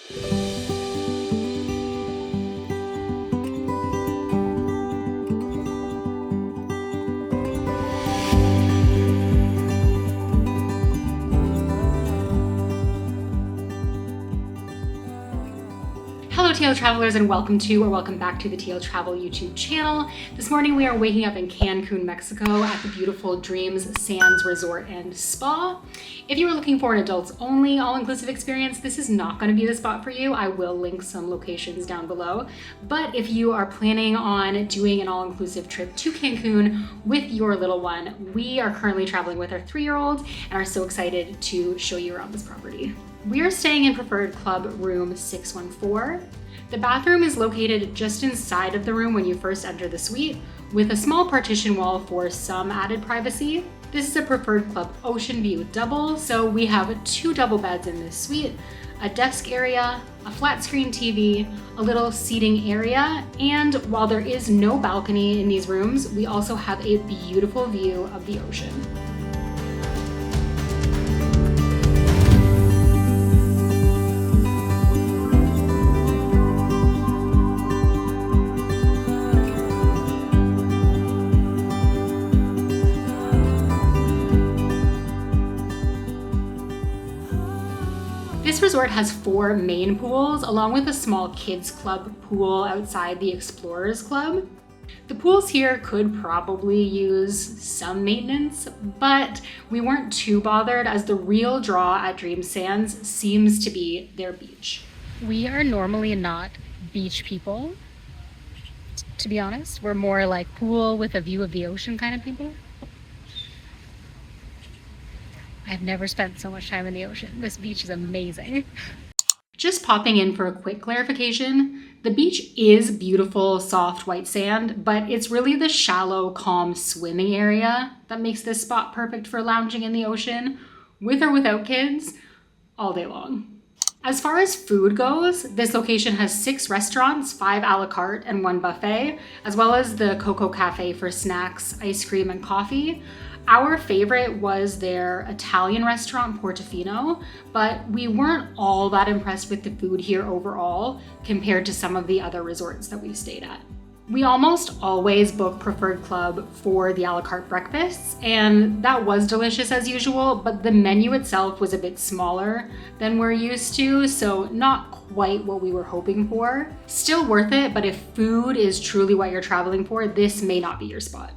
Hello TL travelers, and welcome back to the TL Travel YouTube channel. This morning we are waking up in Cancun, Mexico at the beautiful Dreams Sands Resort and Spa. If you are looking for an adults only all-inclusive experience, this is not going to be the spot for you. I will link some locations down below. But if you are planning on doing an all-inclusive trip to Cancun with your little one, we are currently traveling with our 3-year-old and are so excited to show you around this property. We are staying in Preferred Club room 614. The bathroom is located just inside of the room when you first enter the suite, with a small partition wall for some added privacy. This is a Preferred Club Ocean View double, so we have 2 double beds in this suite, a desk area, a flat screen TV, a little seating area, and while there is no balcony in these rooms, we also have a beautiful view of the ocean. This resort has 4 main pools, along with a small kids club pool outside the Explorers Club. The pools here could probably use some maintenance, but we weren't too bothered as the real draw at Dream Sands seems to be their beach. We are normally not beach people, to be honest. We're more like pool with a view of the ocean kind of people. I've never spent so much time in the ocean. This beach is amazing. Just popping in for a quick clarification, the beach is beautiful, soft white sand, but it's really the shallow, calm swimming area that makes this spot perfect for lounging in the ocean, with or without kids, all day long. As far as food goes, this location has 6 restaurants, 5 a la carte and 1 buffet, as well as the Coco Cafe for snacks, ice cream, and coffee. Our favorite was their Italian restaurant, Portofino, but we weren't all that impressed with the food here overall compared to some of the other resorts that we stayed at. We almost always book Preferred Club for the a la carte breakfasts, and that was delicious as usual, but the menu itself was a bit smaller than we're used to, so not quite what we were hoping for. Still worth it, but if food is truly what you're traveling for, this may not be your spot.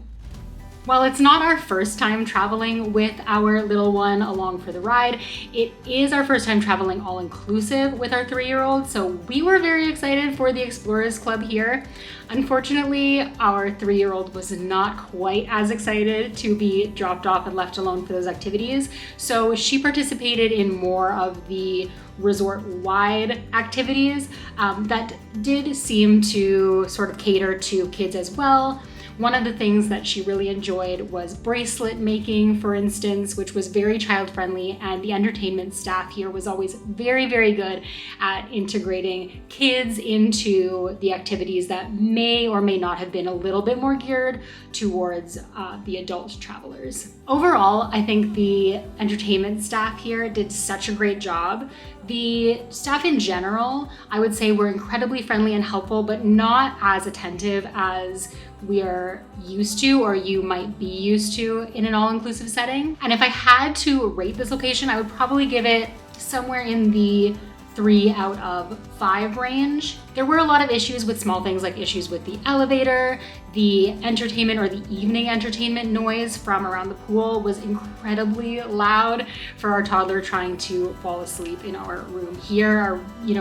While it's not our first time traveling with our little one along for the ride, it is our first time traveling all-inclusive with our 3-year-old, so we were very excited for the Explorers Club here. Unfortunately, our 3-year-old was not quite as excited to be dropped off and left alone for those activities, so she participated in more of the resort-wide activities that did seem to sort of cater to kids as well. One of the things that she really enjoyed was bracelet making, for instance, which was very child-friendly, and the entertainment staff here was always very, very good at integrating kids into the activities that may or may not have been a little bit more geared towards the adult travelers. Overall, I think the entertainment staff here did such a great job. The staff in general, I would say, were incredibly friendly and helpful, but not as attentive as we are used to or you might be used to in an all-inclusive setting. And if I had to rate this location, I would probably give it somewhere in the 3 out of 5 range. There were a lot of issues with small things like issues with the elevator, the entertainment or the evening entertainment noise from around the pool was incredibly loud for our toddler trying to fall asleep in our room here,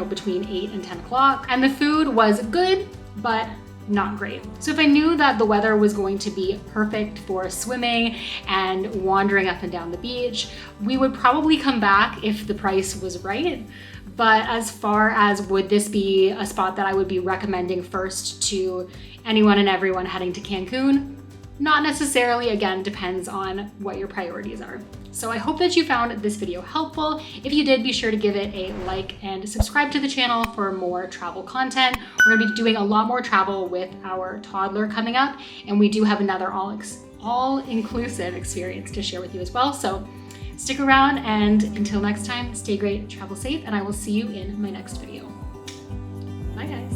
between 8 and 10 o'clock. And the food was good, but not great. So if I knew that the weather was going to be perfect for swimming and wandering up and down the beach, we would probably come back if the price was right. But as far as would this be a spot that I would be recommending first to anyone and everyone heading to Cancun? Not necessarily, again, depends on what your priorities are. So I hope that you found this video helpful. If you did, be sure to give it a like and subscribe to the channel for more travel content. We're gonna be doing a lot more travel with our toddler coming up, and we do have another all-inclusive experience to share with you as well. So Stick around, and until next time, stay great, travel safe, and I will see you in my next video. Bye guys.